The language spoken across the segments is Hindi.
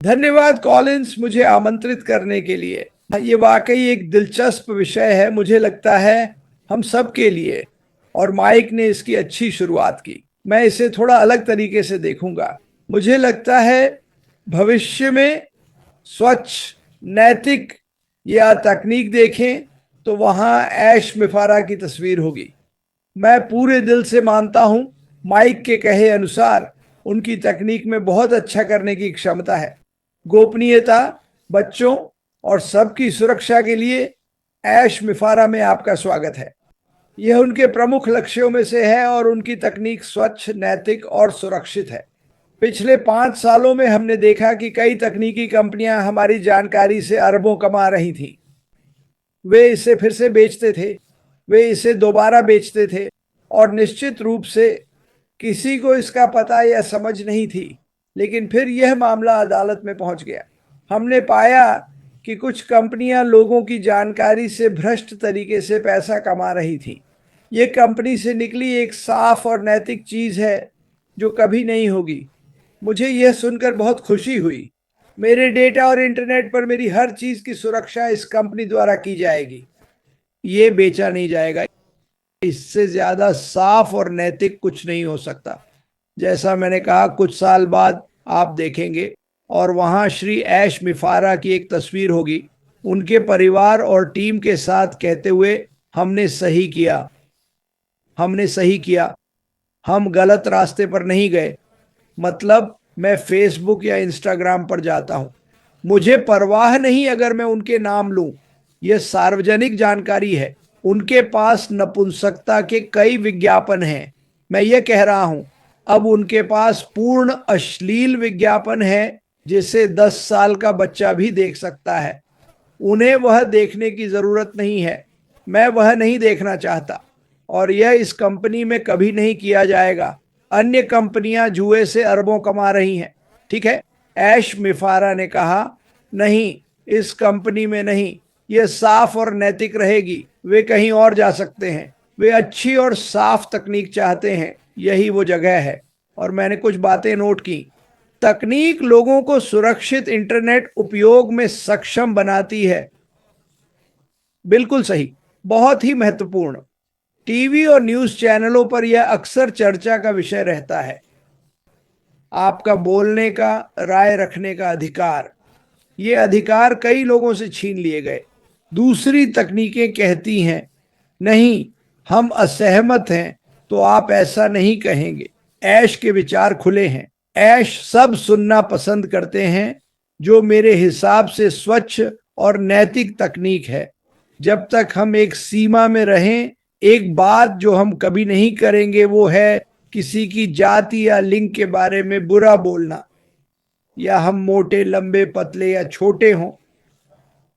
धन्यवाद कॉलिंस, मुझे आमंत्रित करने के लिए। ये वाकई एक दिलचस्प विषय है, मुझे लगता है हम सब के लिए। और माइक ने इसकी अच्छी शुरुआत की। मैं इसे थोड़ा अलग तरीके से देखूंगा। मुझे लगता है भविष्य में स्वच्छ, नैतिक या तकनीक देखें तो वहां ऐश मिफारा की तस्वीर होगी। मैं पूरे दिल से मानता हूं माइक के कहे अनुसार उनकी तकनीक में बहुत अच्छा करने की क्षमता है। गोपनीयता, बच्चों और सबकी सुरक्षा के लिए ऐश मिफारा में आपका स्वागत है। यह उनके प्रमुख लक्ष्यों में से है और उनकी तकनीक स्वच्छ, नैतिक और सुरक्षित है। पिछले 5 सालों में हमने देखा कि कई तकनीकी कंपनियां हमारी जानकारी से अरबों कमा रही थीं। वे इसे फिर से बेचते थे, वे इसे दोबारा बेचते थे और निश्चित रूप से किसी को इसका पता या समझ नहीं थी। लेकिन फिर यह मामला अदालत में पहुंच गया। हमने पाया कि कुछ कंपनियां लोगों की जानकारी से भ्रष्ट तरीके से पैसा कमा रही थी। ये कंपनी से निकली एक साफ और नैतिक चीज है जो कभी नहीं होगी। मुझे यह सुनकर बहुत खुशी हुई। मेरे डेटा और इंटरनेट पर मेरी हर चीज की सुरक्षा इस कंपनी द्वारा की जाएगी। ये बेचा नहीं जाएगा। इससे ज्यादा साफ और नैतिक कुछ नहीं हो सकता। जैसा मैंने कहा, कुछ साल बाद आप देखेंगे और वहां श्री ऐश मिफारा की एक तस्वीर होगी, उनके परिवार और टीम के साथ कहते हुए, हमने सही किया, हमने सही किया, हम गलत रास्ते पर नहीं गए। मतलब मैं फेसबुक या इंस्टाग्राम पर जाता हूं, मुझे परवाह नहीं अगर मैं उनके नाम लूं, यह सार्वजनिक जानकारी है। उनके पास नपुंसकता के कई विज्ञापन हैं। मैं ये कह रहा हूं, अब उनके पास पूर्ण अश्लील विज्ञापन है जिसे 10 साल का बच्चा भी देख सकता है। उन्हें वह देखने की जरूरत नहीं है। मैं वह नहीं देखना चाहता और यह इस कंपनी में कभी नहीं किया जाएगा। अन्य कंपनियां जुए से अरबों कमा रही हैं, ठीक है। ऐश मिफारा ने कहा, नहीं, इस कंपनी में नहीं, यह साफ और नैतिक रहेगी। वे कहीं और जा सकते हैं। वे अच्छी और साफ तकनीक चाहते हैं, यही वो जगह है। और मैंने कुछ बातें नोट की। तकनीक लोगों को सुरक्षित इंटरनेट उपयोग में सक्षम बनाती है। बिल्कुल सही, बहुत ही महत्वपूर्ण। टीवी और न्यूज़ चैनलों पर यह अक्सर चर्चा का विषय रहता है। आपका बोलने का, राय रखने का अधिकार, ये अधिकार कई लोगों से छीन लिए गए। दूसरी तकनीकें कहती हैं, नहीं, हम असहमत हैं तो आप ऐसा नहीं कहेंगे। ऐश के विचार खुले हैं। ऐश सब सुनना पसंद करते हैं जो मेरे हिसाब से स्वच्छ और नैतिक तकनीक है। जब तक हम एक सीमा में रहें। एक बात जो हम कभी नहीं करेंगे वो है किसी की जाति या लिंग के बारे में बुरा बोलना, या हम मोटे, लंबे, पतले या छोटे हों।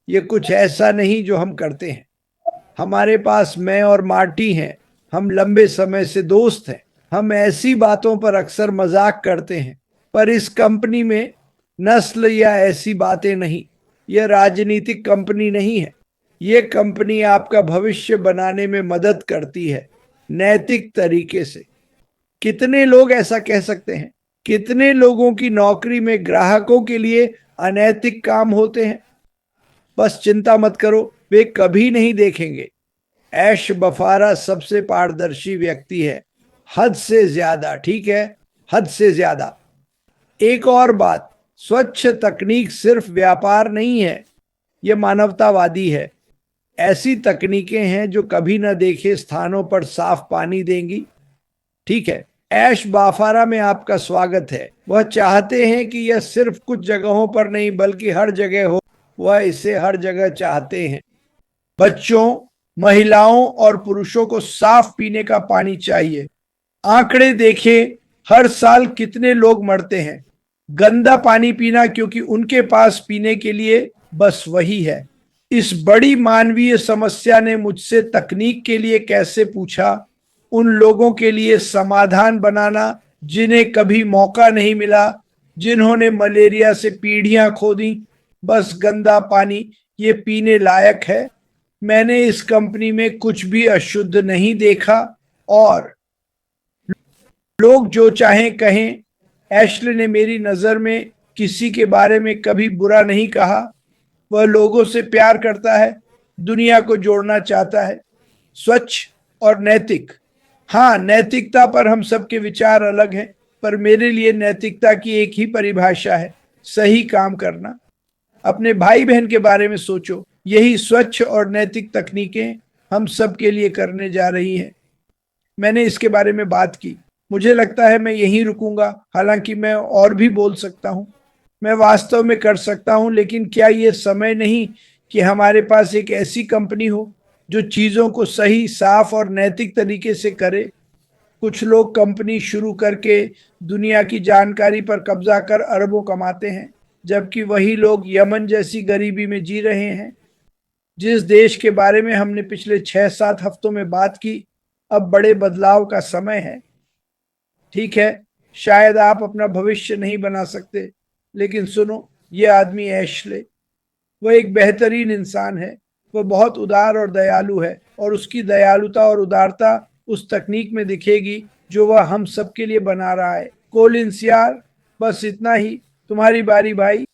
ये कुछ ऐसा नहीं जो हम करते हैं। हमारे पास मैं और मार्टी हैं, हम लंबे समय से दोस्त हैं। हम ऐसी बातों पर अक्सर मजाक करते हैं, पर इस कंपनी में नस्ल या ऐसी बातें नहीं। यह राजनीतिक कंपनी नहीं है। यह कंपनी आपका भविष्य बनाने में मदद करती है, नैतिक तरीके से। कितने लोग ऐसा कह सकते हैं? कितने लोगों की नौकरी में ग्राहकों के लिए अनैतिक काम होते हैं? बस चिंता मत करो, वे कभी नहीं देखेंगे। ऐश बफारा सबसे पारदर्शी व्यक्ति है, हद से ज्यादा, ठीक है, हद से ज्यादा। एक और बात, स्वच्छ तकनीक सिर्फ व्यापार नहीं है, यह मानवतावादी है। ऐसी तकनीकें हैं जो कभी न देखे स्थानों पर साफ पानी देंगी, ठीक है। ऐश बाफारा में आपका स्वागत है। वह चाहते हैं कि यह सिर्फ कुछ जगहों पर नहीं बल्कि हर जगह हो। वह इसे हर जगह चाहते हैं। बच्चों, महिलाओं और पुरुषों को साफ पीने का पानी चाहिए। आंकड़े देखें, हर साल कितने लोग मरते हैं गंदा पानी पीना, क्योंकि उनके पास पीने के लिए बस वही है। इस बड़ी मानवीय समस्या ने मुझसे तकनीक के लिए कैसे पूछा, उन लोगों के लिए समाधान बनाना जिन्हें कभी मौका नहीं मिला, जिन्होंने मलेरिया से पीढ़ियां खो दी। बस गंदा पानी, ये पीने लायक है। मैंने इस कंपनी में कुछ भी अशुद्ध नहीं देखा और लोग जो चाहें कहें। एशले ने मेरी नजर में किसी के बारे में कभी बुरा नहीं कहा। वह लोगों से प्यार करता है, दुनिया को जोड़ना चाहता है। स्वच्छ और नैतिक। हाँ, नैतिकता पर हम सबके विचार अलग हैं, पर मेरे लिए नैतिकता की एक ही परिभाषा है, सही काम करना। अपने भाई बहन के बारे में सोचो, यही स्वच्छ और नैतिक तकनीकें हम सब के लिए करने जा रही हैं। मैंने इसके बारे में बात की। मुझे लगता है मैं यहीं रुकूंगा, हालांकि मैं और भी बोल सकता हूँ। मैं वास्तव में कर सकता हूँ, लेकिन क्या ये समय नहीं कि हमारे पास एक ऐसी कंपनी हो जो चीजों को सही, साफ और नैतिक तरीके से करे। कुछ लोग कंपनी शुरू करके दुनिया की जानकारी पर कब्जा कर अरबों कमाते हैं, जबकि वही लोग यमन जैसी गरीबी में जी रहे हैं। जिस देश के बारे में हमने पिछले 6-7 हफ्तों में बात की, अब बड़े बदलाव का समय है। ठीक है, शायद आप अपना भविष्य नहीं बना सकते, लेकिन सुनो, ये आदमी एशले, वह एक बेहतरीन इंसान है। वह बहुत उदार और दयालु है, और उसकी दयालुता और उदारता उस तकनीक में दिखेगी जो वह हम सबके लिए बना रहा है। कोलिंस यार, बस इतना ही। तुम्हारी बारी भाई।